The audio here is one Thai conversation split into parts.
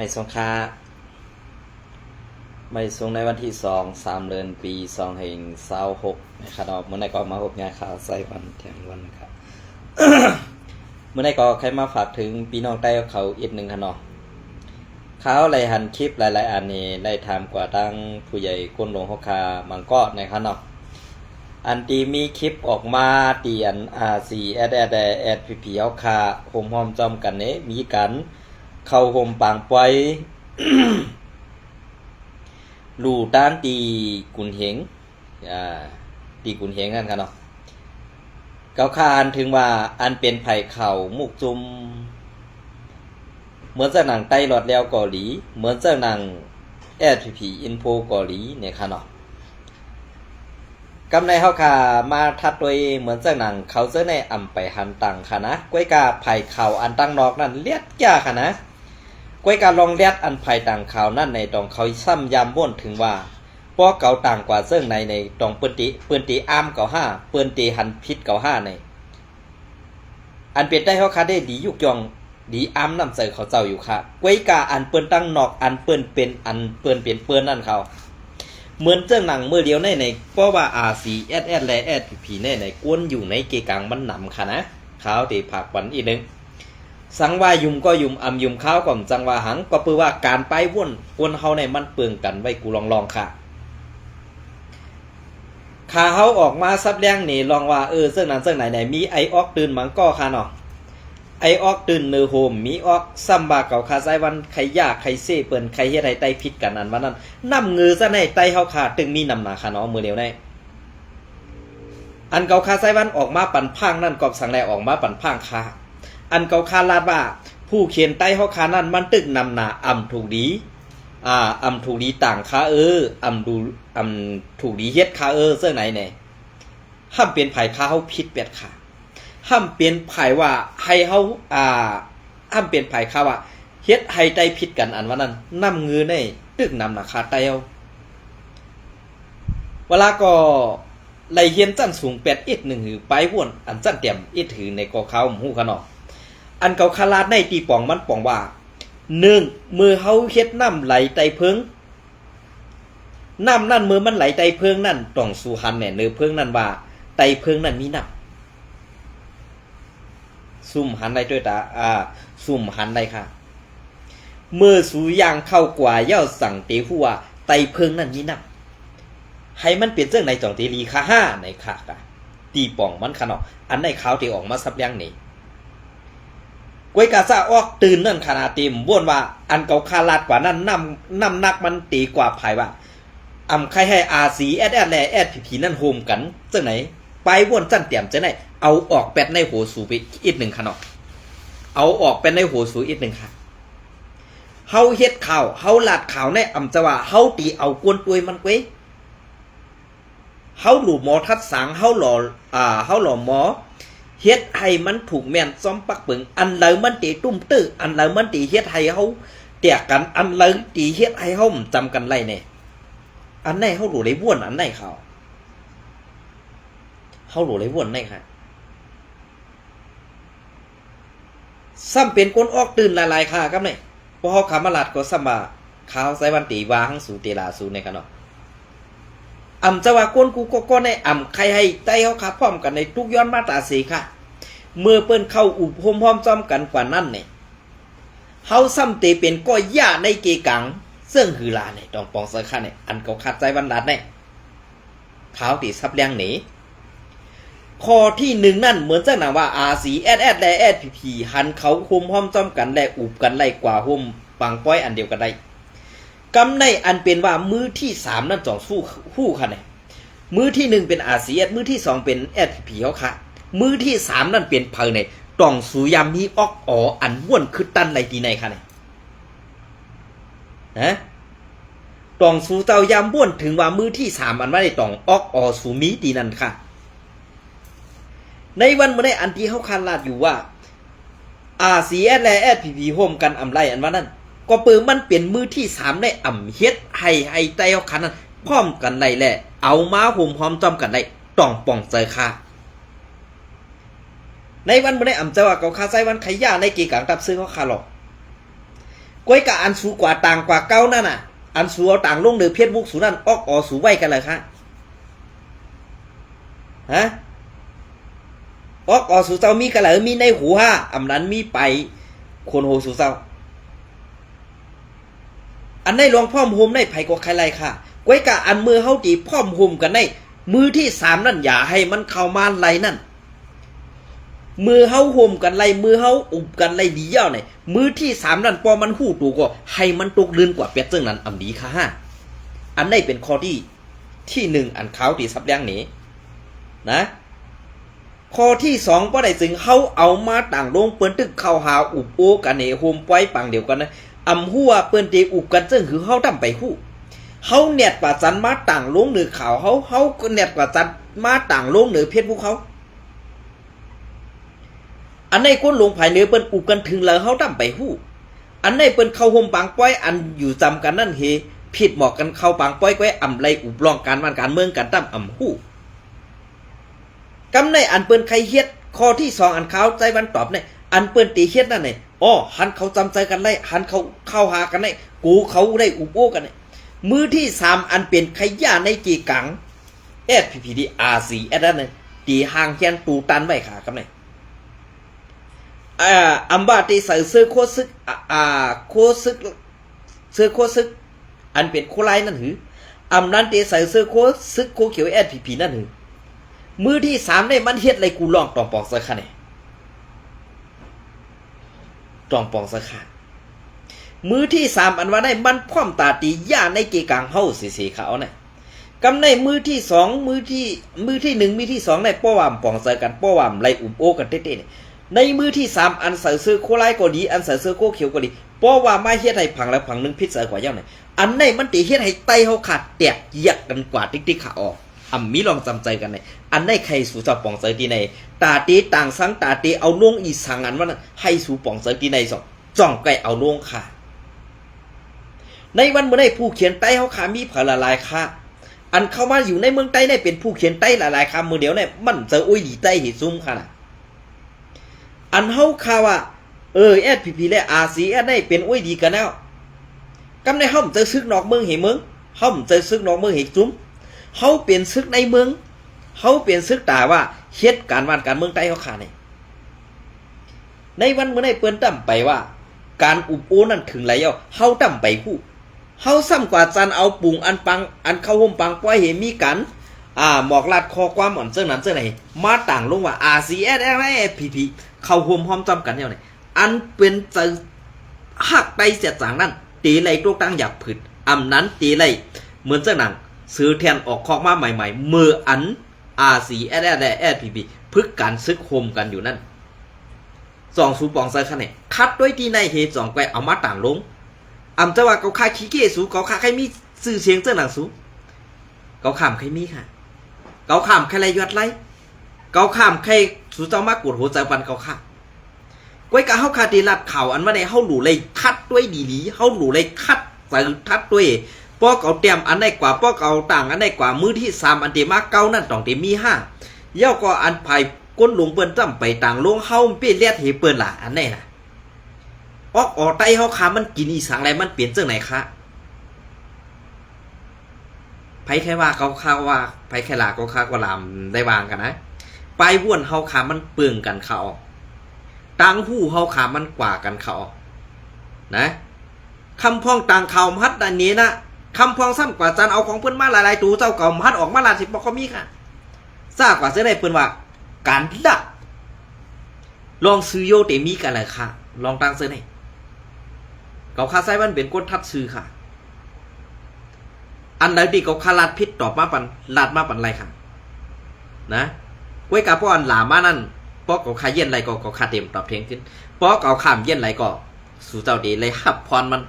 ไม่สงค่าไม่ส่งในวันที่2 3 เดือนปี2526นะครับเมื่อไหร่ก็มาพบงานข่าวใส่วันแทงวันนะครับ เมื่อไหร่ก็ใครมาฝากถึงพี่น้องใต้เขาอีกหนึ่งขนอเขาหลายหันคลิปหลายๆอันนี้ได้ทำกว่าตั้งผู้ใหญ่ก้นหลวงฮกคามังก็ในขนออันที่มีคลิปออกมาเตียนRCฮกคาโฮมหอมจอมกันเนี้มีกันเข้าโฮมปางปอย ลู่ด้านตีกุนเหงตีกุนเหงนั่นครับเนาะเกาคานถึงว่าอันเป็นไผ่เข่ามุกจุมเหมือนเจ้าหนังไต้หลอดแล้วเกาหลีเหมือนเจ้าหนังอินโฟเกาหลีเนี่ยครับเนาะกำในเฮาค่ะมาทัดโดยเหมือนเจ้าหนังเขาเจ้าในอ่ำไปหันตังค่ะนะก้วยกาไผ่เข่าอันตั้งนอกนั่นเลียดยาค่ะนะก้วยการลองเลียดอันไผ่ต่างข่าวนั่นในตองเขาซ้ำยามบ่นถึงว่าป้อเก่าต่างกว่าเสื่องในตองเปืนตีอ้ามเก่าห้าเปืนตีหันพิษเก่าห้าในอันเป็นได้เขาคาได้ดียุกยองดีอ้ามนำใส่เขาเจ้าอยู่ค่ะก้วยกาอันเปืนตั้งนอกอันเปืนเป็นอันเปืนเปลี่ยนเปืนนั่นเขาเหมือนเจ้าหนังเมื่อเดียวในเพราะว่าRCSS และ SPP ในกวนอยู่ในเกกังมันหนำค่ะนะเขาตีผักวันอีกนึงสังว่ายุมก็ยุมยุมข้าวก่อมจังว่าหังก็เปือว่าการไปวนกวนเฮาในมันเปลืองกันไว้กูลองค่ะขาเฮาออกมาซับแรงนี่ลองว่าเสื้อนั้นเสื้อไหนมีไอออกตื่นมังก็ค่ะเนาะไอออกตื่นเนื้อโฮมมีออกซัมบาเก่าคาไซวันใครยากใครเซ่เปิ้นใครเฮ็ดให้ไตผิดกันนั้นวันนั้นน้ำเงือซะในไตเฮาขาดตึงมีน้ำหนาค่ะเนาะมือเดียวในอันเก่าคาไซวันออกมาปั่นพางนั่นกอบสังแลออกมาปั่นพางค่ะอันเก่าคาลาดว่าผู้เขียนไต้เฮาคานั่นมันตึกนำหนาถูกดีถูกดีต่างคาถูกดีเฮ็ดคาเสื้อไหนเนี่ยห้ามเปลี่ยนไผ่คาเฮาผิดเป็ดค่ะห้ามเปลี่ยนไผ่ว่าให้เฮาห้ามเปลี่ยนไผ่คาว่าเฮ็ดให้ไต้ผิดกันอันว่านั้นนำเงือในตึกนำหนาคาไต้เฮาเวลาก็ไล่เฮียนจั่นสูง8อีก1หือไปว่นอันจั่นเต็มอีถือในกอเขาฮู้ค่ะเนาะอันเก่าคาลาดในตีป่องมันป่องว่า1มือเฮาเฮ็ดน้ำไหลไตเพิงน้ำนั่นมือมันไหลไตเพิงนั่นต้องสู่หันแหน่เนื้อเพิงนั่นว่าไตเพิงนั่นมีน้ำซุ่มหันได้ด้วยตาซุ่มหันได้ค่ะเมื่อสู่ยางเข้ากว่าเย้าสั่งเตหัวไตเพิงนั่นมีน้ำให้มันเปลี่ยนเรื่องในจ่องตีรีค่า5ในค่ะกะตีป่องมันค่ะเนาะอันในขาวที่ออกมาซับยังนี่กวยกาซาออกตื่นนั่นขนาดตีมบ้วนว่าอันเก่าคาลาดกว่านั้นน้ำนักมันตีกว่าภายว่าใครให้ RCSS และ SPP นั่นโฮมกันจังไหนไปบ้วนจั่นเตรียมจังไหนเอาออกแปดในโหสูไปอีก1ค่ะเนาะเอาออกเป็นในโหสูอีก1ค่ะเฮาเฮ็ดข่าวเฮาลาดข่าวในจะว่าเฮาตีเอากวนตัวยมันเว้ยเฮาหลู่หมอทัดสังเฮาหล่อหมอเฮ็ดให้มันถูกแม่นซ้อมปักปึงอันเลยมันตีตุ้มตื้ออันเลยมันตีเฮ็ดให้เฮาแตกกันอันเลยตีเฮ็ดให้เฮาจำกันไรเนี่ยอันไหนเฮาหลู่ได้ว่นอันไหนเขาเฮาหลู่ได้ว่นไหนค่ะซ้ำเป็นคนออกตื่นหลายๆค่ะครับเนี่ยพอเฮาขามาลาดก็ซ้ำว่าขาวไสวันตีวางสู่เตลาสู่ในกันเนาะจะว่ากวนกูก็ในใครให้ใจเขาขับพร้อมกันในทุกย้อนมาตราสีค่ะเมื่อเปิ้นเข้าอุบพร้อมจอมกันกว่านั้นเนี่ยเฮาซ้ำเตเป็นก้อยย่าในเกกังซึ่งหือลาเนี่ยต้องปองเสือค่ะเนี่ยอันเขาขัดใจวันดัดเนี่ยขาวตีซับเลี้ยงหนีข้อที่1นั่นเหมือนจังหนังว่า RCSS และ SPP หันเขาคุมพร้อมจอมกันและอุบกันไล่กว่าหุมปังป้อยอันเดียวกันได้กำในอันเป็นว่ามือที่3นั่นจ่องสู้ค่ะเนี่ยมือที่1เป็น RCS มือที่2เป็น SPP เขาค่ะมือที่3นั่นเป็นเพลเนี่ยต้องสูยามมีออกอันว่วนคือตันไรตีในค่ะเนี่ยนะต้องสูเจ้ายามว่วนถึงว่ามือที่3อันว่าได้ต้องออกสูมีตีนั่นค่ะในวันเมื่อได้อันที่เขาคาดลาดอยู่ว่า RCS และ SPP โฮมกันไรอันว่านั้นก็เปิดมันเปลี่ยนมือที่3ได้เฮ็ดให้ใจเอาคันนั้นพร้อมกันได้แหละเอามาห่มพร้อมจอมกันได้ต้องป้องใจค่ะในวันเมื่อได้จะว่าเก่าคาไซวันขย่าในกีกังตับซื้อเขาคาหรอก ก ก้อยกะอันสูกว่าต่างกว่าเก้านั่นน่ะอันสูเอาต่างลงเดือเพชรบุกสูนั่นออกออสูไว้กันเลยค่ะฮะออกออสูเจ้ามีกันเลยมีในหูฮะอำนั้นมีไปคนโหสูเจ้าอันในลองพ่อมโฮมในไผก็ใครไรค่ะก้อยกะอันมือเฮาตีพ่อมโฮมกันในมือที่สามนั่นอย่าให้มันเข้ามาไหลนั่นมือเฮาโฮมกันไรมือเฮาอุบกันไรดีเย้าเนี่ยมือที่สามนั่นพอมันหู้ตูก็ให้มันตกลื่นกว่าเป็ดซึ่งนั้นอำดีค่ะฮะอันนี้เป็นข้อที่หนึ่งอันเขาตีซับแดงนี้นะข้อที่สองก็ได้จึงเฮาเอามาต่างลงเปิ้นตึกเข้าหาอุบโอกันเนโฮมปล่อยปังเดียวกันนะอำหัวเปิ้นตีอุบกันซึ่งคือเฮาทำไปฮู้เฮาเน็ตกว่าจันมาต่างลงเหนือข่าวเฮาก็เน็ตกว่าจันมาต่างลงเหนือเพชรพวกเขาอันในก้นลงภายเหนือเปิ้นอุบกันถึงแล้วเฮาทำไปฮู้อันในเปิ้นเข้าห่มปังป้อยอันอยู่จำกันนั่นเฮผิดหมอกกันเข้าปังป้อยก้อยอำไรอุบลองการวันการเมืองกันตั้มอำฮู้กำในอันเปิ้นใครเฮ็ดข้อที่สองอันเขาใจวันตอบเนี่ยอันเปิ้นตีเฮ็ดนั่นเนี่ยอ๋อหันเขาจำใจกันได้หันเขาเข้าหากันได้กูเขาได้อุบโอกันเนี่ยมือที่สามอันเป็นขยะในกีกังSPPD RC อันนั้นเนี่ยตีห่างเฮียนตูตันไว้ขากำในอัมบาตีใส่เสื้อโคซึกโคซึกเสื้อโคซึกอันเป็นโคไลนั่นหืออำนั้นตีใส่เสื้อโคซึกโคเขียวSPP นั่นหือมือที่สามเนี่ยมันเฮ็ดอะไรกูลองตองปองเสื้อค่ะเนี่ยตองปองเสื้อค่ะมือที่สามอันว่าได้มันพร้อมตาตีย่าในเกกางเฮาสีขาวเนี่ยกำในมือที่สองมือที่หนึ่งมือที่สองในป้อวามปองเสื้อกันป้อวามไรอุบโอกันเต้ๆเนี่ยในมือที่สามอันใส่เสื้อโคไลก็ดีอันใส่เสื้อโคเขียวก็ดีเพราะว่ามาเฮ็ดให้ผังแล้วผังนึงพิษเสือกว่าเย้าเนี่ยอันในมันตีเฮ็ดให้ไตเฮาขาดแตกแยกกันกว่าติ๊กๆขาออกมีลองจำใจกันเนี่ยอันในใครสู่จับปองเสือที่ในตาตีต่างสังตาตีเอาลงอีสังอันว่าให้สู่ปองเสือที่ในสองจ้องไก่เอาลงค่ะในวันเมื่อได้ผู้เขียนไตเฮาขามีผาละลายค่ะอันเข้ามาอยู่ในเมืองใต้ได้เป็นผู้เขียนไตละลายค่ะมือเดียวเนี่ยมันจะอุ้ยดีไตเหิซุ่มค่ะอันเฮาข่าวว่าSPP และ RCS ได้เป็นอ้วยดีกันแล้วกำในเฮาจะซึกนอกเมืองให้เมืองเฮาจะซึกนอกเมืองให้จุ้มเฮาเปลี่ยนซึกในเมืองเฮาเปลี่ยนซึกตาว่าเฮ็ดการบ้านการเมืองใต้เฮาขานี่ในวันเมื่อได้เปิ้นตั้มไปว่าการอุบโอนั่นถึงแล้วเฮาตั้มไปฮู้เฮาซ้ำกว่าจันเอาปุงอันปังอันเข้าห่มปังปล่อยให้มีกันหมอกลาดคอความอ่อนเสื้อนั้นเสื้อไหนมาต่างลงว่า RCS และ SPP เข้าห่มพร้อมจำกันเนี่ยนี่อันเป็นจะหักไปเสียจางนั้นตีไหลตัวตั้งหยับผึดอำนั้นตีไหลเหมือนเจ้าหนังซื้อแทนออกคอกมาใหม่ๆเมื่ออัน RCS และ SPP พึกการซึกโฮมกันอยู่นั่นสองสูปองใส่คะแนนคัดด้วยที่ในเหตุสองไปเอามาต่างลงอำจะว่าเขาค่าขี้เกียจสูเขาค่าใครมีสื่อเสียงเจ้าหนังสูเขาขามใครมีค่ะเขาขามใครไรยอดไรเขาขามใครสูเจ้ามากดหัวใจวันเขาค่ะก้อยกะเฮาคาตีลัดข่าวอันว่าในเฮาหลูเลยคัดด้วยดีๆเฮาหลูเลยคัดใส่ทัดด้วยป้อเก่าเตรียมอันได้กว่าป้อเก่าต่างอันได้กว่ามือที่3อันเตมาเก่านั่นต้องเตมี5เย้าก็อันภายก้นหลวงเปิ้นจ้ำไปต่างลงเฮาเปี้ยเลียดเฮเปิ้นล่ะอันนี้น่ะออกไตเฮาขามันกินอีสังอะไรมันเปลี่ยนจังไหนคะไผแค่ว่าเขาข่าวว่าไผแค่ลาเขาข่าวว่าลามได้วางกันนะปลายว่วนเฮาขามันเปลืองกันเขาออกต่างหู้เฮาขามันกว่ากันเขาออกนะคำพ้องต่างข่าวมัดอันนี้นะคำพ้องซ้ำกว่าจันเอาของเพิ่นมาหลายๆตัวเจ้าเก่ามัดออกมาลาสิบ่ก็มีค่ะทราบกว่าจะได้เพิ่นว่าการดักลองซื้อโยเตมีกันเลยค่ะลองตั้งซื้อให้เขาคาไซมันเป็นก้นทัดซื้อค่ะอันไหนที่เขาคาลาดพิษตอบมาปันลาดมาปันไรค่ะนะไว้กับป้ออันหลามานั่นป้อเขาคาเย็นไรก็เขาคาเต็มตอบเพียงขึ้นป้อเขาขามเย็นไรก็สู่เจ้าดีเลยหับพรมัน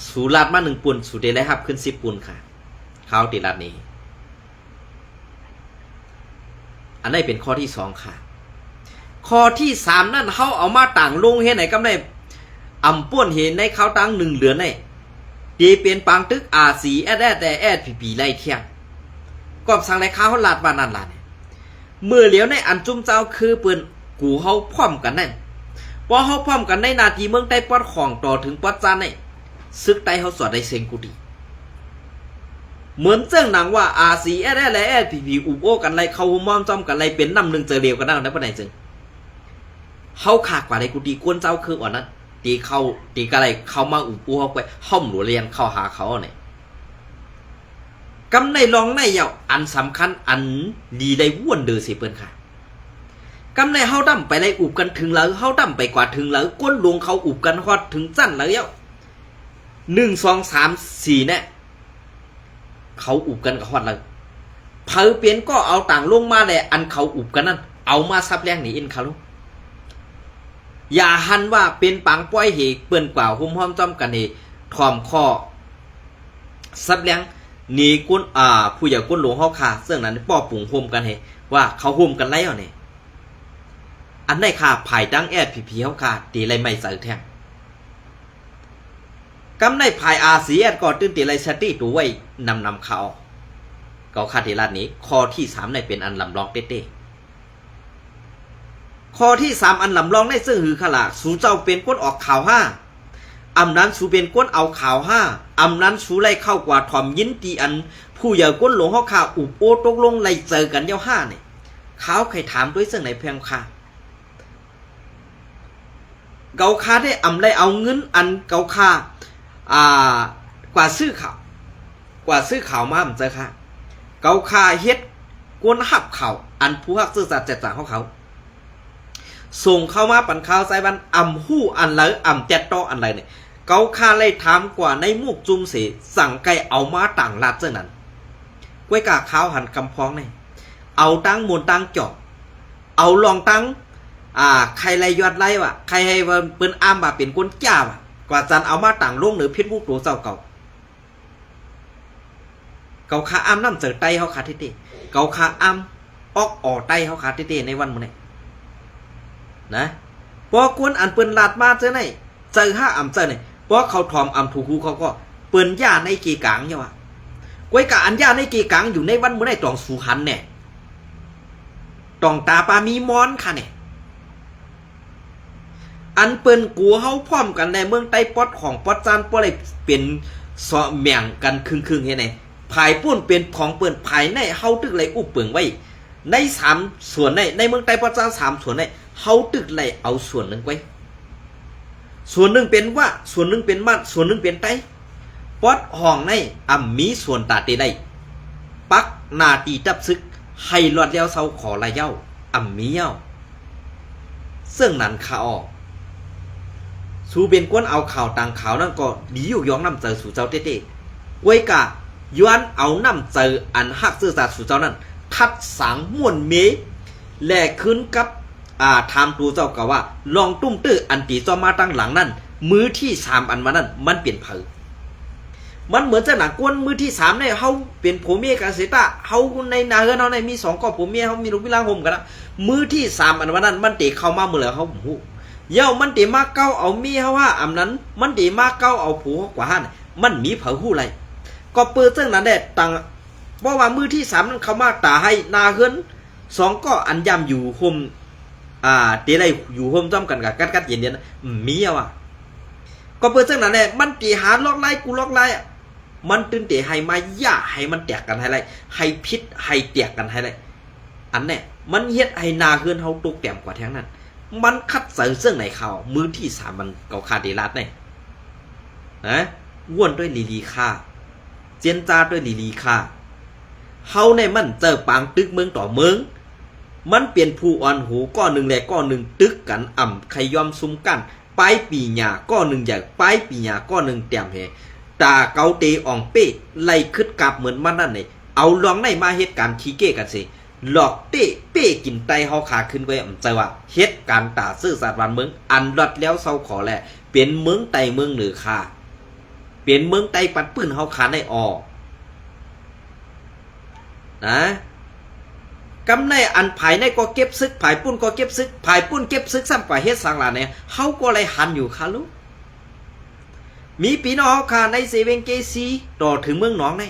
สู่ลาดมา1 ปุ่นสู่เดเลยหับขึ้น10 ปุ่นค่ะเขาติลาดนี้อันนี้เป็นข้อที่2ค่ะข้อที่3นั่นเขาเอามาต่างลงเฮ็ดไหนกำได้อำป้วนเห็นในเขาตั้ง1 เหลือในดีเป็นปังตึก RCS แต่ SPP ไล่เที่ยงก็สั่งไรเขาลาดบ้านนั่นล่ะเมื่อเหลียวในอันจุ่มเจ้าคือเปิ้นกูเฮาพร้อมกันนั่น พอเขาพร้อมกันในนาทีเมืองใต้ปอดของต่อถึงปอดจานในซึกใต้เขาสอดได้เซงกูดีเหมือนเจ้าหนังว่าอาซีแอดแลแอดพีอุบโอกันไรเขามอมจอมกันไรเป็นน้ำหนึ่งเจอเดียวกันนั่นปะไหนจึงเขาขาดกว่าไรกูดีกวนเจ้าคืออ่อนนั้นตีเขาตีกันไรเขามาอุบโอเขาไปห้อมหลวเรียนเข้าหาเขาเนี่ยกำในลองในเยาอันสำคัญอันดีได้ว่วนเดือสิเปิ้นค่ะกำในเฮาดั้มไปไรอุบกันถึงแล้วเฮาดั้มไปกว่าถึงแล้วก้นหลวงเขาอุบกันฮอดถึงสั้นแล้วเยา1 2 3 4เนี่ยเขาอุบกันกับฮอดเลยเผอเปลี่ยนก็เอาต่างลงมาแหละอันเขาอุบกันนั่นเอามาซับแรงหนีอินเขาลูกอย่าหันว่าเป็นปังป้อยเหเปิ้นกว่าหุ่มห้อมจ้อมกันเหทอมข้อซับแรงหนีก้นผู้ใหญ่ก้นหลวงเฮาค่ะซึ่งนั้นป้อปุ่งโฮมกันเหว่าเขาโฮมกันไรเอาเนี่ยอันได้ค่ะภายดังแอดผีเฮาค่ะตีไรไม่ใส่แทงกำในภายอาเซียนก็ตื่นตีไรสติตัวไว้นำเขาก็คาเทลาดนี้ข้อที่3ในเป็นอันลำลองเต้ข้อที่3อันลำลองในซึ่งหือขลาสูเจ้าเป็นก้นออกข่าว5อำนั้นสูเป็นก้นเอาข่าว5อำนั้นสูไล่เข้ากว่าถ่อมยินตีอันผู้ใหญ่ก้นหลวงเฮาข่าวอุบโอตกลงไล่เจอกันเย้า5เนี่ยเขาใครถามด้วยซึ่งไหนเพียงค่ะเกาคาได้อำไรเอาเงินอันเกาคากว่าซื้อข่าวมาผมเจอค่ะเกาคาเฮ็ดกวนหับข่าวอันผู้ฮักซื่อสัตย์แจกจ่างเขาส่งเข้ามาปั่นข่าวใส่บันหู้อันไรแจดต่ออันไรเนี่ยเกาคาเลยถามกว่าในมุกจุ่มเสสั่งไก่เอามาต่างลาดเจ้านั้นก้วยกาข้าวหันกำพองเนี่ยเอาตั้งมวลตั้งจอบเอาลองตั้งใครไรยอดไรวะใครให้เปิ้นอ้ามว่าเป็นก้นจ้าวะกว่าจันเอามาต่างลงหรือพิษมุกตัวเจ้าเก่าขาอ้ามน้ำเจอไตเขาขาดที่เตเกาขาอ้ามออกไตเขาขาดที่เตในวันมื้อนี้นะพอกวนอันเปิ้นลาดมาเจอไหนเจอ5อ้ำเจอไหนพอเขาถอมอ้ำถูกฮูเขาก็เปิ้นย่าในกีกลางเนี่ยวะก้วยกะอันย่าในกีกลางอยู่ในวันมื้อนี้ตองสุหันเนี่ยตองตาปามีมอนค่ะเนี่ยอันเปิ้นกูเฮาพร้อมกันในเมืองใต้ปอดของปอดจานปอเลยเป็นสอแม่งกันครึ่งๆเฮ็ดไหนภายปุ้นเป็นของเปิ้นภายในเฮาตึกไหลอุบเปิงไว้ใน3ส่วนในเมืองใต้ปอดจาน3ส่วนในเฮาตึกไหลเอาส่วนนึงไว้ส่วนนึงเป็นว่าส่วนนึงเป็นมัดส่วนนึงเป็นไตปอดห้องในมีส่วนตาเตได้ปักนาตีตับซึกให้รอดแล้วเซาขอละเย้ามีเย้าซึ่งนั้นข่าวสูเป็นก้นเอาข่าวต่างข่าวนั่นก็ดีอยู่ย้องน้ำเจอสู่เจ้าเต้ๆไว้กะย้อนเอาน้ำเจออันหักซื่อสัตย์สู่เจ้านั้นทัดสังม่วนเมแลกขึ้นกับถามตัวเจ้ากะว่าลองตุ้มตื้ออันตีจอมาตั้งหลังนั่นมือที่3อันมานั่นมันเปลี่ยนเผอมันเหมือนจะหนักก้นมือที่3เนี่ยเฮาเป็นผัวเมียกันเสียตาเฮาในนาเฮือนเฮาในมี2ก็ผัวเมียเฮามีลูกมีหลานห่มกันนะมือที่3อันมานั่นมันเตะเข้ามาเมื่อแล้วเฮาหูเย้ามันตีมาเก้าเอามีเฮาว่าอำนั้นมันตีมาเก้าเอาผัวกว่าหั่นมันมีเผาหู้ไรก็เปิดซึ่งนั้นแหละตังเพราะว่ามือที่3นั้นเขามาตาให้นาเฮือน2ก็อันย่ำอยู่ห่มตีไรอยู่ห่มจ้อมกันกับกัดเย็นๆมีอ่ะก็เปิดซึ่งนั้นแหละมันตีหาล็อกไล่กูล็อกไล่มันตื่นเตะให้มาย่าให้มันแตกกันให้ไรให้พิษให้แตกกันให้ไรอันเนี้ยมันเฮ็ดให้นาเฮือนเฮาตกแต้มกว่าแท้งนั้นมันคัดใส่เสื้อไหนข่าวมือที่3มันเกาคาเดลัดเนี่ยนะว่วนด้วยลีค่าเจียนจาด้วยลีค่าเฮาในมันเจอปางตึกเมืองต่อเมืองมันเปลี่ยนผู้อ่อนหูก้อนหนึ่งแหละก้อนหนึ่งตึกกันใครยอมซุ่มกันปลายปีหญ้าก้อนหนึ่งใหญ่ปลายปีหญ้าก้อนหนึ่งแต้มแห่ตาเกาเตอ่องเป้ไล่คึดกลับเหมือนมันนั่นเลยเอาลองในมาเหตุการณ์ทีเก้กันสิหลอกเต้เป้กินไตเฮาขาขึ้นไว้ใจว่าเฮ็ดการตาซื่อสัตย์วันเมืองอันรอดแล้วเซาขอแลเป็นเมืองไตเมืองเหนือค่ะเป็นเมืองไตปัดปื้นเฮาขาในออนะกำในอันภายในก็เก็บซึกภายปุ้นก็เก็บซึกภายปุ้นเก็บซึกซ้ำกว่าเฮ็ดสังหลาเนี่ยเฮาก็เลยหันอยู่ค่ะลูกมีปีน้องเฮาขาในเซเว่นเกซีต่อถึงเมืองหนองใน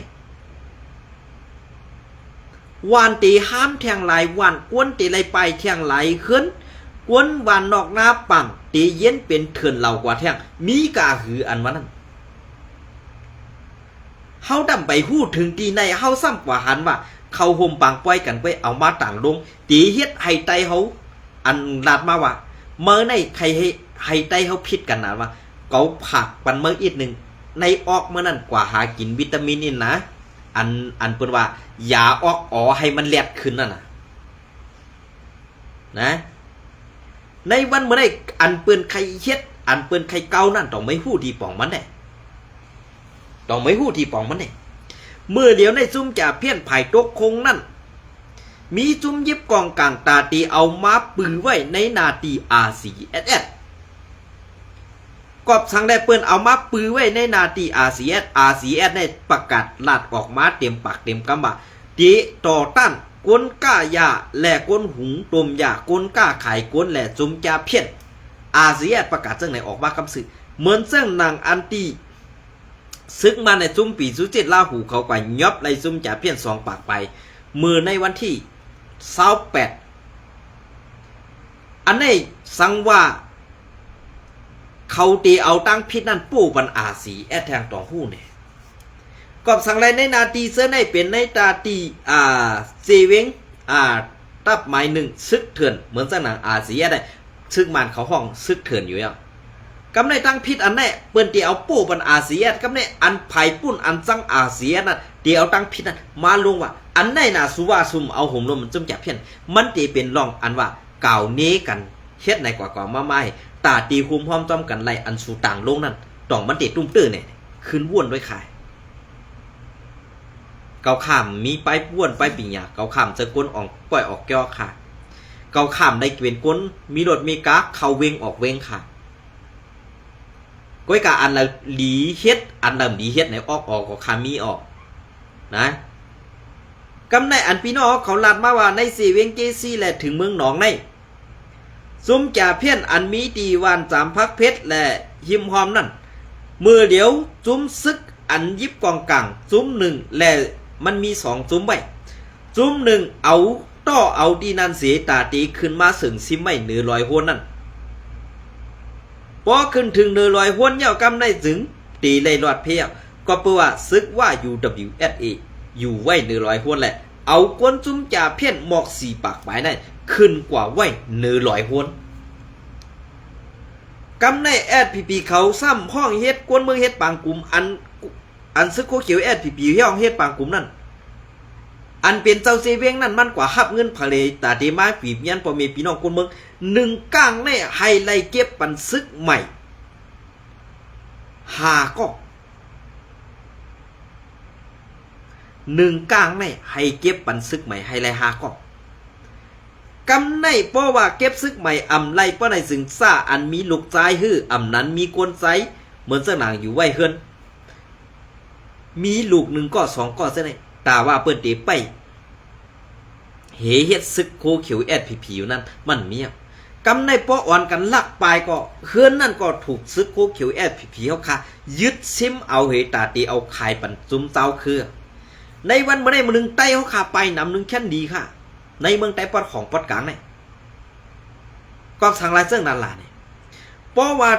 วันตีห้ามแทงไหลวันกวนตีไหลไปแทงไหลขึ้น กวนวานนอกหน้าปังตีเย็นเป็นเถื่อนเหล่ากว่าแท่งมีกาหืออันว่านั้นเฮาดำไปฮู้ถึงตีในเฮาซ้ำกว่าหันว่าเขาห่มปังป้อยกันไปเอามาต่างลงตีเฮ็ดให้ไตเฮาอันลาดมาว่าเมื่อในใครให้ไตเฮาผิดกันนะว่าเกาผักปันเมื่ออีกหนึ่งในออกเมื่อนั้นกว่าหากินวิตามินนี่นะอันเปิ้นว่ายาออกอ๋อให้มันแลดขึ้นนั่นน่ะนะในวันเมื่อได้อันเปิ้นใครเฮ็ดอันเปิ้นใครเก่านั่นต้องไม่ฮู้ที่ป่องมันแน่ต้องไม่ฮู้ที่ป่องมันแน่เมื่อเดี๋ยวในซุ่มจ่าเพี้ยนไผ่ตกคงนั่นมีจุ้มยิบกองกลางตาตีเอามาปือไว้ในนาตี RCSS กอบสังได้เปิ้นเอามาปือไว้ในนาตี RCS ในประกาศลาดออกมาเต็มปากเต็มคำว่าตีต่อต้านกวนก้ายาและกวนหุงต้มยากวนก้าขายกวนและจุ้มจ่าเพี้ยน RCS ประกาศเรื่องไหนออกมาคำสื่อเหมือนเรื่องนางอันตีซึกมาในจุ้มปีสุจิตลาหูเขาไปยอบในจุ้มจ่าเพี้ยน2 ปากไปมือในวันที่28อันนี้สังว่าเขาตีเอาตั้งพิษนั่นปู่ปันอาสีแอดแทงต่อหู้เนี่ยกอบสังไรในนาตีเสื้อในเป็นในตาตีเซเวงตับไม้หนึ่งซึกเถื่อนเหมือนสนางอาสีแอดได้ซึกมันเขาห้องซึกเถื่อนอยู่อ่ะกำในตั้งพิษอันนี้เปิ้นตีเอาปู่ปันอาสีแอดกำในอันไผ่ปุ้นอันซังอาสีแอดนั่นตีเอาตั้งพิษนั่นมาลงว่าอันไหนน่ะสุว่าซุมเอาห่มลมมันจุ่มจับเพี้ยนมันตีเป็นร่องอันว่าเก่าเนกันเฮ็ดในกว่ามาไม่ตาตีคุมพร้อมจ้อมกันไล่อันสูต่างลงนั่นต้องมันตีตุ้มตื้อเนี่ยขึ้นว่วนด้วยขายเกาข้ามมีไปว่วนไปปิ่งยาเกาข้ามจะก้นออกปล่อยออกแก้วค่ะเกาข้ามได้เกวียนก้นมีรถมีกาเข้าเวงออกเวงค่ะก้อยกาอันละหลีเฮ็ดอันละหลีเฮ็ดไหนออกก็คามีออกนะกำในอันพี่น้องเขาลาดมาว่าในสี่เวงเจซีและถึงเมืองหนองในซุ้มจ่าเพี้ยนอันมีตีวาน3 พักเพชรและหิมหอมนั่นมือเดียวซุ้มซึกอันยิบกองกลางซุ้ม1และมันมี2ซุ้มไว้ซุ้ม1เอาต่อเอาดีนันเสียตาตีขึ้นมาสึงซิมไม่100 หัวนั่นพอขึ้นถึง100 หัวเย่ากำได้ถึงตีเลยรอดเพียวก็เปว่าซึกว่า UWSA อยู่ไว้100 หัวแหละเอากวนจุ้มจ่าเพี้ยนหมอก4 ปากหมายนั่นขึ้นกว่าไว้100 หัวกำในแอดพีพีเขาซ้ำห้องเฮ็ดกวนเมืองเฮ็ดปางกลุ่มอันซึกโคเขียวแอดพีพีห้องเฮ็ดปางกลุ่มนั่นอันเป็นเจ้าเซเวงนั่นมันกว่าฮับเงินผเลตาเดมาปีบยันพอมีพี่น้องคนเมือง1 ก้างในไฮไลท์เก็บปันซึกใหม่5 ก็1 ก้างในให้เก็บปันซึกใหม่ให้ไล่5 ก็กำในเพราะว่าเก็บซึกใหม่อำไล่เพราะในสึงซ่าอันมีลูกใจฮื้ออำนั้นมีกวนไซเหมือนเสนางอยู่ไว้เฮือนมีลูก1 ก็ 2 ก็ซะไหนแต่ว่าเปิ้นเตไปเฮ็ดซึกโคเขียวแอดพีอยู่นั่นมันเมียกำในเพราะอ่อนกันลักปลายก็เฮือนนั่นก็ถูกซึกโคเขียวแอดพีเฮาค่ะยึดซิมเอาเหตาตีเอาขายปันจุ้มเจ้าคือในวันเมื่อใดมื้อนึงไต้เฮาค่ะไปนำนึงแค่นดีค่ะในเมืองไต้ปอดของปอดกลางนี่ก็ทางลายเสื้อนั่นล่ะนี่เพราะว่า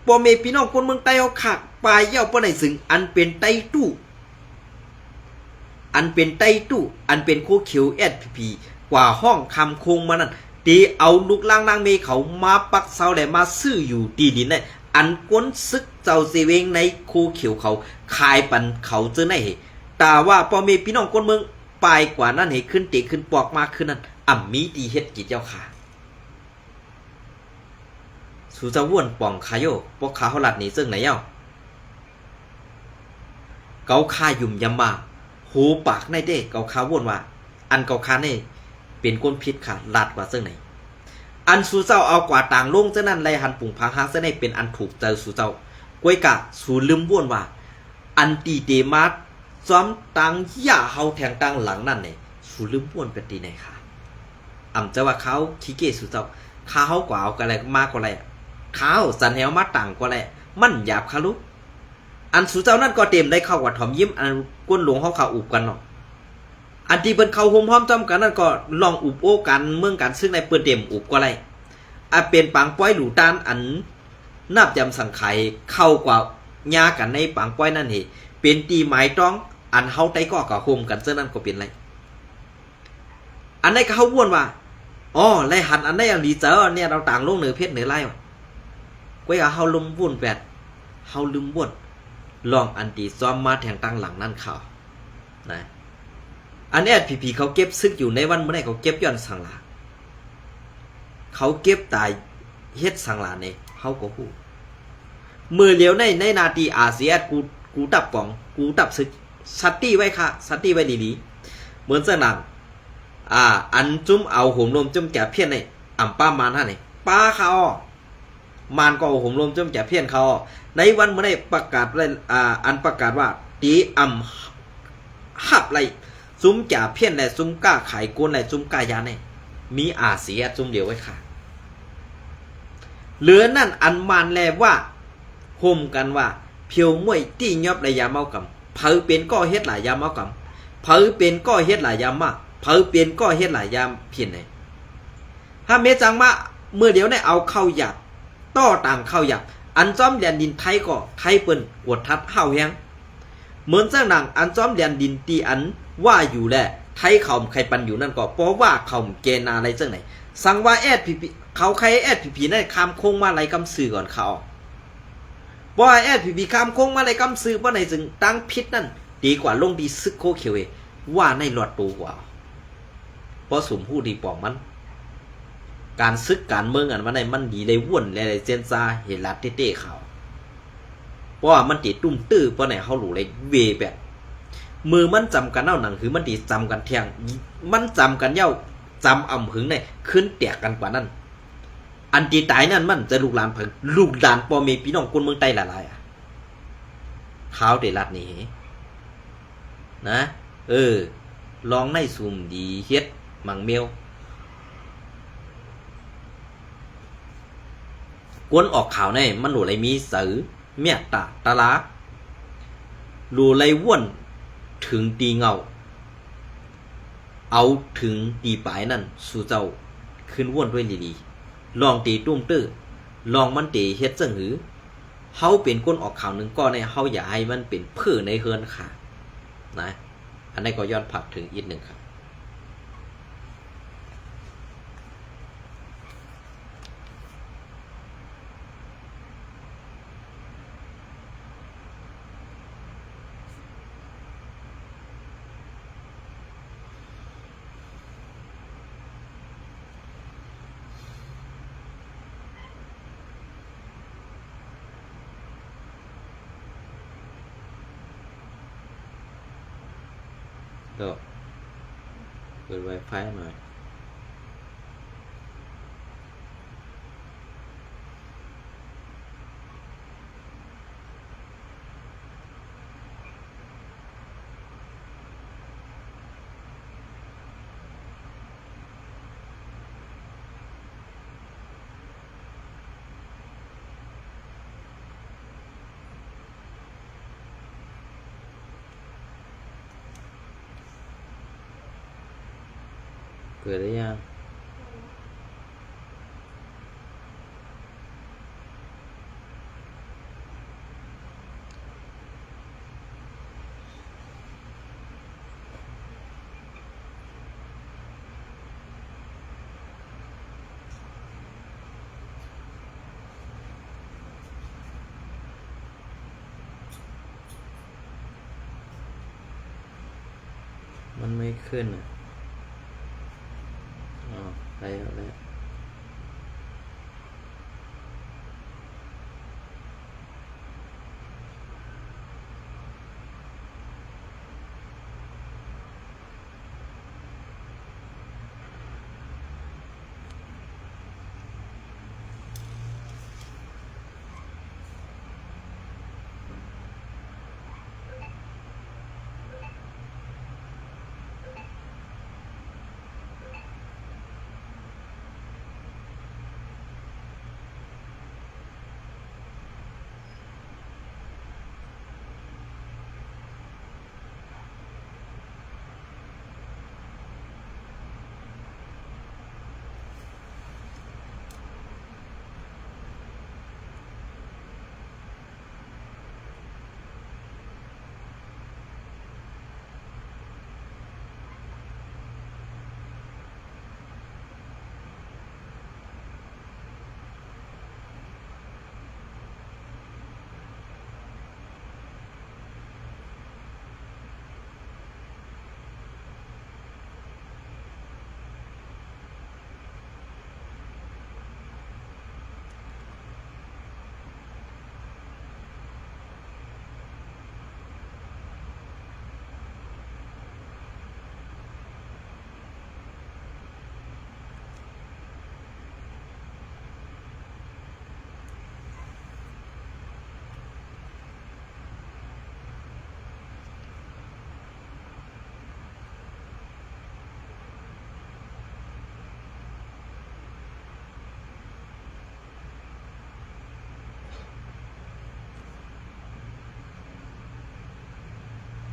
บ่มีพี่น้องคนเมืองไต้เฮาค่ะไปเย่าบ่ได้สึงอันเป็นไต้ตู้อันเป็นโคเขียว SPP กว่าห้องคำคงมานั่นตีเอาลูกล่างนางเมเขามาปักเสาและมาซื้ออยู่ตีดินได้อันก้นซึกเจ้าเซเวงในโคเขียวเขาขายปันเขาเจอในเหแต่ว่าพอมีพี่น้องคนเมืองไปกว่านั้นเหขึ้นเตะขึ้นปอกมากขึ้นนั้นมีตีเฮ็ดกิจเจ้าค่ะสูจะว่วนป่องคายโยปอกขาเขาหลัดนี่ซึ่งไหนเย้าเกาคายุ่มยำมาหูปากในเด้เกาคาว่นว่าอันเกาคาเนี่ยเป็นก้นพิษค่ะลาดกว่าซึ่งไหนอันสูเจ้าเอากว่าต่างลงเจ้านั้นไรหันปุ่งพังหางเส้นในเป็นอันถูกใจสูเจ้ากวยกะสูลืมว่นว่าอันตีเดมาซ้อมตังย่าเฮาแทงตังหลังนั่นเนี่ยสูลืมว่นเป็นตีไหนค่ะจะว่าเขาขี้เกียจสูเจ้าข้าเขากว่าเอากันอะไรมากกว่าอะไรข้าวสันเหวมาต่างกว่าอะไรมันหยาบคารุอันสูเจ้านั่นก็เต็มได้เข้ากับถอมยิ้มอันก้นหลวงเขาอุบกันเนาะอันที่เป็นเขาโฮมห้อมจอมกันนั่นก็ลองอุบโอ้กันเมืองกันซึ่งในเปิดเต็มอุบก็ไร เป็นปังป้อยหลูตานอันนับจำสังไขเข้ากว่าญากันในปังป้อยนั่นเหเป็นตีหมายต้องอันเฮาไต้ก็กะโฮมกันเจ้านั้นก็เป็นไรอันไหนก็เฮาว่นว่าอ๋อไล่หันอันไหนอันดีเจอเนี่ยเราต่างโลกเหนือเพชรเหนือไล่ก้อยเฮาลุมวุ่นแปดเฮาลืมว่นลองอันตีซ้อมมาแทงตั้งหลังนั่นข่าวนะอันนี้ผีเขาเก็บซึกอยู่ในวันเมื่อไหร่เขาเก็บย้อนสังหลาเขาเก็บตายเฮ็ดสังหลาเนี่ยเขาก็ฮู้มือเลี้ยวในนาทีอาเซียกูตับป่องกูตับซึกสัตตี้ไว้ค่ะสัตตี้ไว้ดีๆเหมือนเสื้อหนังอันจุ้มเอาห่มลมจุ้มแก่เพี้ยนในอ่ำป้ามานฮะนี่ป้าเขามานก็เอาห่มลมจุ้มแก่เพี้ยนเขาในวันเมื่อไหร่ประกาศเลยอันประกาศว่าตีอ่ำหับไรซุ้มจ่าเพี้ยนและซุ้มก้าไข่กวนและซุ้มก้ายาเนี่ยมีอาเซียซุ้มเดียวไว้ค่ะเหลือนั่นอันมานแลว่าห่มกันว่าเพียวมวยตี้ยอบระยาเมากำเผอเป็นก็เฮ็ดหลายยามเมากำเผอเป็นก็เฮ็ดหลายยามมากเผอเป็นก็เฮ็ดหลายยามเพียนไหนถ้าเมจังมาเมื่อเดี๋ยวได้เอาเข้าหยับต่อต่างเข้าหยับอันจ้อมแดนดินไทยก็ไทยเปิ้นอวดทัดห้าวแฮงเหมือนเจ้าหนังอันจ้อมแดนดินตีอันว่าอยู่แหละไทยเขาใครปันอยู่นั่นก็เพราะว่าเขาเกณฑ์อะไรเจ้าไหนสั่งว่าแอดผีเขาใครแอดผีนั่นคำคงมาอะไรกำสื่อก่อนเขาว่าแอดผีคำคงมาอะไรกำสื่อว่าในจึงตั้งพิษนั่นดีกว่าลงดีซึกโคเขียวว่าในหลอดตัวกว่าเพราะสมผู้ดีปองมันการซึกการเมืองอันว่าในมันดีเลยว่นเลยเซนซาเฮลัดเต้ๆเขาเพราะว่ามันติดตุ้มตื้อเพราะไหนเขาหลูเลยเวแบบมือมันจำกันเน่าหนังคือมันติดจำกันเทียงมันจำกันเย้าจำอ่ำหึงเนี่ยขึ้นแตกกันกว่านั้นอันตีตายนั่นมันจะลูกหลานเพิ่งลูกหลานปอมีพี่น้องคนเมืองใต้หลายๆเขาเดลัดนี่นะลองในซุ่มดีเฮ็ดมังเมียวกวนออกข่าวในมันหนูเลยมีสือเมียตาตาลาหนูเลยว่นถึงตีเงาเอาถึงตีปลายนั่นสู่เจ้าขึ้นว่นด้วยดีๆลองตีตุ้มตื้อลองมันตีเฮ็ดจังหือเฮาเป็นก้นออกข่าวหนึ่งก็ในเฮาอย่าให้มันเป็นเพื่อในเฮือนค่ะนะอันนี้ก็ย้อนผักถึงอีกหนึ่งครับก็เปิด Wi-Fi หน่อยเปิดได้ยังมันไม่ขึ้นไปแล้ว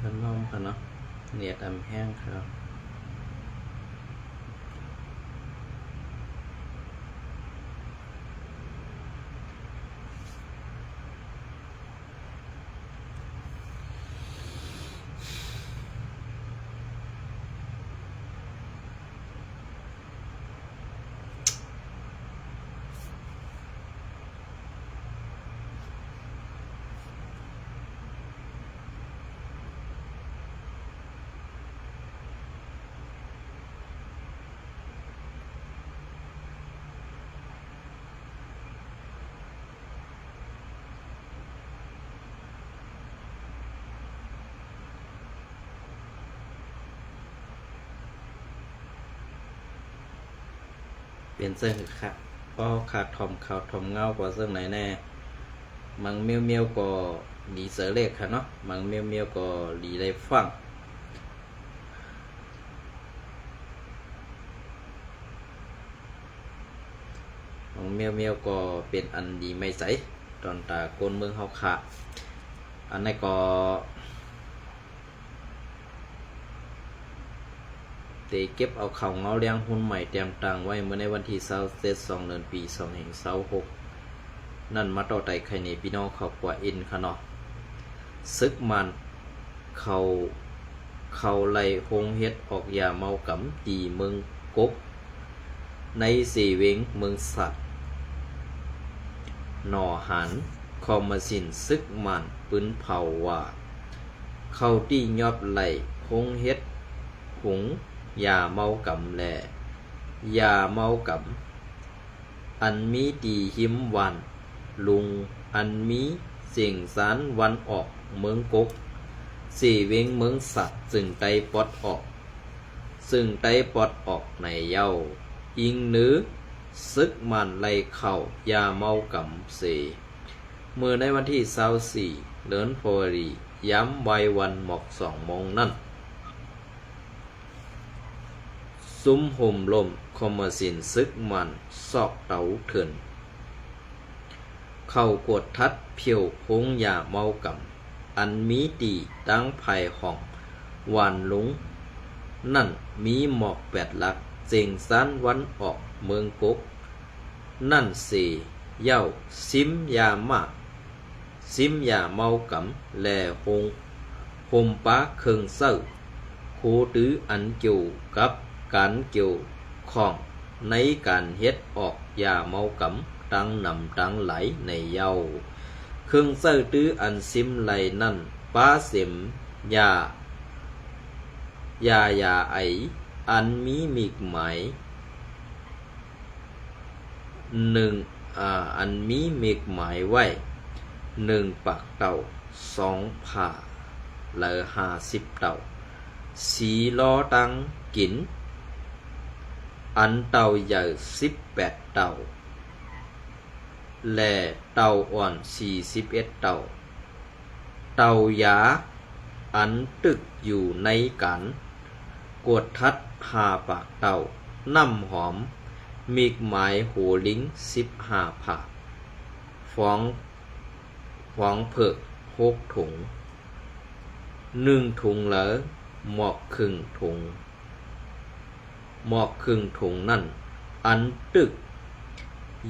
พัดลมค่ะเนาะเนียดอำแห้งครับ เปลี่ยนเสื้อคือค่ะก็ขาดทอมขาวทอมเงากว่าเสื้อไหนแน่มังเมียวเมียวก็หลีเสือเล็กค่ะเนาะมังเมียวเมียวก็หลีไรฟังมังเมียวเมียวก็เป็นอันดีไม่ใสตอนตาโกนเมืองเฮาขาอันนี้ก็เก็บเอาเขาเงาเลี้ยงหุ้นใหม่เตรียมตังไว้เมื่อในวันที่27 เดือนปี2526นั่นมาต่อไต่ไข่ในพี่น้องเขากว่าอินค่ะเนาะซึกมันเขาไล่หงเฮ็ดออกยาเมากำตีเมืองกบในสีเวงเมืองสัตว์หนอหันคอมมาสินซึกมันปืนเผาว่าเขาตียอบไล่หงเฮ็ดหงยาเมากำแลยาเมากำอันมีตีหิมวันลุงอันมีเสียงสารวันออกเมืองกกสี่เวงเมืองสัตว์ซึ่งไตปอดออกในเย้าอิงหรือซึกมันไล่เข่ายาเมากำเสเมื่อในวันที่24 เดือนพฤศจิกายนย้ำวัยวันหมอก2 โมงนั่นซุ้มห่มลมคอมมาสินซึกมันซอกเตาเถินเข้ากดทัดเพียวพงยาเมากำอันมีตีตั้งภายห้องหวานลุงนั่นมีหมอก8 หลักเจงซันวันออกเมืองกกนั่นเสเย้าซิมยาเมากำแลหงห่มป้าเคิงเซ้อโคตื้ออันเกี่ยวกับการเกี่ยวของในการเฮ็ดออกยาเมากำตั้งนำตั้งไหลในเย้าเครื่องเซ้อตื้ออันซิมไหลนั่นป้าเสมยาไออันมีมิกหมายอันมีมิกหมายไว้1 ปากเต่า2 ผ่าและ50 เต่าสีล้อตังกินอันเต่าใหญ่18 เต่าและเต่าอ่อน41 เต่าเต่ายาอันตึกอยู่ในกันกวดทัด5 ปากเต่าน้ำหอมมีกหมายโหลิง15 ผ่าฟ้องเผิก6 ถุง1 ถุงเหลอหมอกครึ่งถุงนั่นอันตึก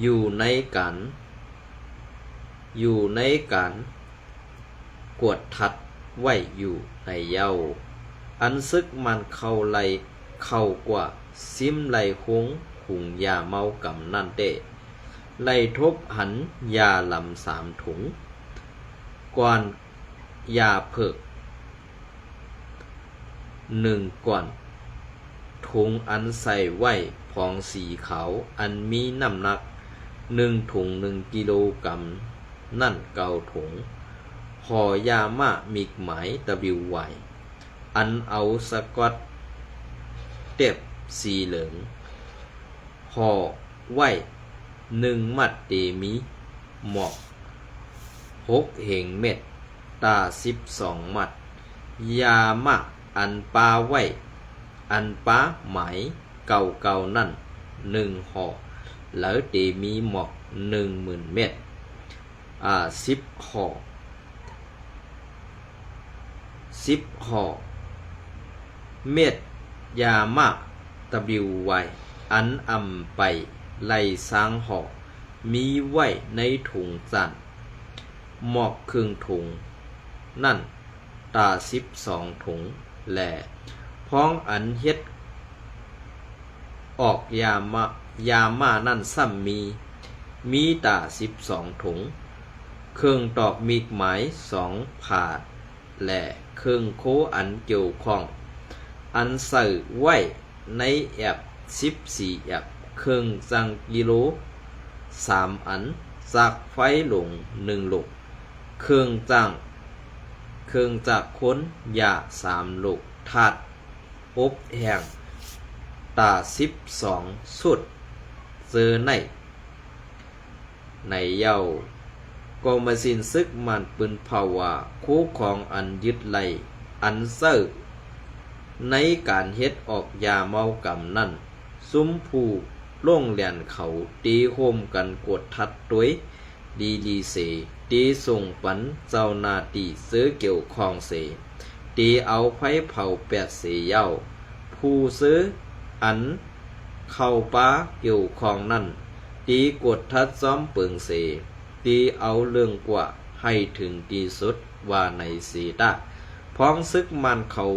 อยู่ในการกวดทัดไว้อยู่ในเย้าอันซึกมันเข้าไล่เข้ากว่าซิมไล่หงหุงยาเมากำนั่นเตไล่ทบหันยาลำ3 ถุงก่อนยาเผิก1 ก่อนถุงอันใส่ไว้พองสีขาวอันมีน้ำหนัก1 ถุง 1 กิโลกรัมนั่นเก่าถุงห่อยามามิกหมาย WY อันเอาสกอตเต็บสีเหลืองห่อไว้1 มัดเตมีหมอก6 เหงเม็ดตา12 มัดยามาอันปาไว้อันป้าหมายเก่านั่น1 ห่อแล้วเตมีหมอก10,000 เม็ด10 ห่อ 10ห่อเม็ดยามะ WY อันอำไปไล่สร้างห่อมีไว้ในถุงจันหมอกครึ่งถุงนั่นตา12ถุงแหล่พ้องอันเฮ็ดออกยามานั่นซ้ำมีตา12ถุงเครื่องตอกมีดหมาย2ผาดและเครื่องโคอันเกี่ยวข้องอันใส่ไว้ในแอบ14แอบเครื่องจังกิโล3อันจากไฟหลง1ลูกเครื่องจากค้นยา3ลูกถาดอบแห้งตา12สุดเจอในเย้ากองมาสินซึกมันปืนภาวะคู่ของอันยึดไหลอันเซอร์ในการเฮ็ดออกยาเมากำนั่นซุ้มผู้ล่งเลียนเขาตีโฮมกันกดทัดด้วยดีเสตีส่งปันเจ้าหน้าที่ซื้อเกี่ยวข้องเสตีเอาไฟเผา8เสเย้าผู้ซื้ออันเข้าป้าเกี่ยวข้องนั่นตีกดทัดซ้อมเปิงเสตีเอาเรื่องกว่าให้ถึงที่สุดว่าในสีตาพ้องซึกมันเขา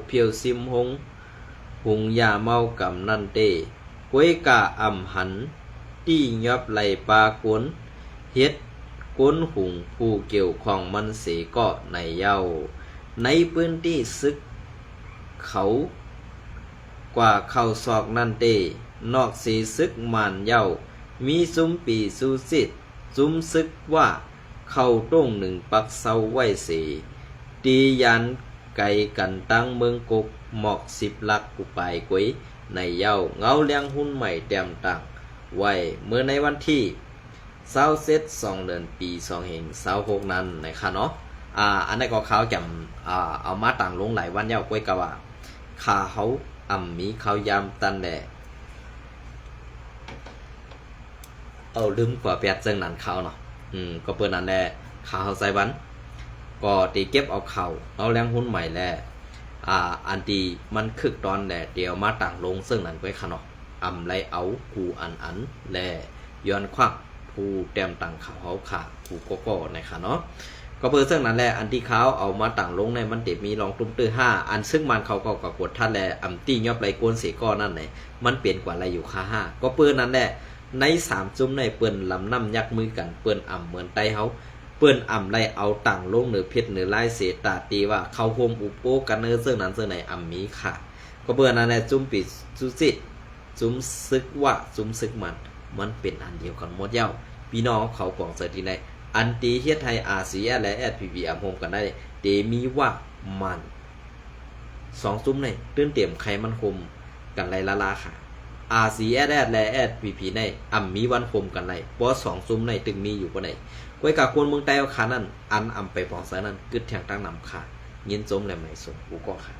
เพียวซิมหุงยาเมากำนั่นเต้ก้วยกาอำหันตี้ยอบไหลปลากวนเฮ็ดก้นหุงผู้เกี่ยวข้องมันเสก็ในเย้าในพื้นที่ซึกเขากว่าเข้าซอกนั่นเต้นอกสีซึกมันเย้ามีซุ้มปีสูสิตซุ้มซึกว่าเข้าต้ง1ปักเศร้าไว้เสตียันไก่กันตั้งเมืองกกหมอก10ลักกุปายกวยในเย้าเงาเลี้ยงหุ้นใหม่แต้มต่างไว้เมื่อในวันที่20เซต2เดือนปี2แห่ง26นั้นนะคะเนาะอันนี้ก็เขาจำเอามาต่างลงหลายวันเย้ากวยกะว่าขาเขามีเขายามตันแดลืมกว่าแปดจังนั้นเขาเนาะก็เปิดนั่นแหละเขาใส่วันก็ตีเก็บเอาเขาเอาแรงหุ้นใหม่แหละอันที่มันคึกตอนแหละเดี๋ยวมาต่างลงซึ่งนั้นไว้ค่ะเนาะไรเอากูอันแลย้อนควักผู้เต็มต่างเขาขาผู้ก็นะคะเนาะก็เปิดซึ่งนั้นแหละอันที่เขาเอามาต่างลงในมันเด็มีลองตุ้มตื้อ5อันซึ่งมันเขาก็กดท่านแหละตี้ยอบไรกวนเสก้อนั่นไหนมันเปลี่ยนกว่าอะไรอยู่ค่า5ก็เปิดนั้นแหละใน3จุ่มในเปิ้นลำน้ำยักมือกันเปิ้นเหมือนไตเฮาเปิ้นไรเอาต่างลงเหนือเพชรเหนือลายเสตาตีว่าเขาโฮมอุปโภกันเนอซึ่งนั้นซึ่งไหนมีค่ะก็เปิ้นนั้นแหละจุ่มปิดจุสิจุ่มซึกว่าจุ่มซึกมันเป็นอันเดียวกันหมดเย้าพี่น้องเขาปองเสถีในอันตีเฮ็ดไทยอาเซียและ SPP โฮมกันได้เตมีว่ามัน2จุ่มในตื้นเต็มไขมันคมกันไรละค่ะRCS และ SPP ในมีวันคมกันไหนเพราะ2ซุ้มในตึงมีอยู่บ่ไหนก้วยกากวนเมืองใต้เอาขานั่นไปปองซะนั่นกึดแทงตั้งนำค่ะยินจมและไม่สมกูก็ค่ะ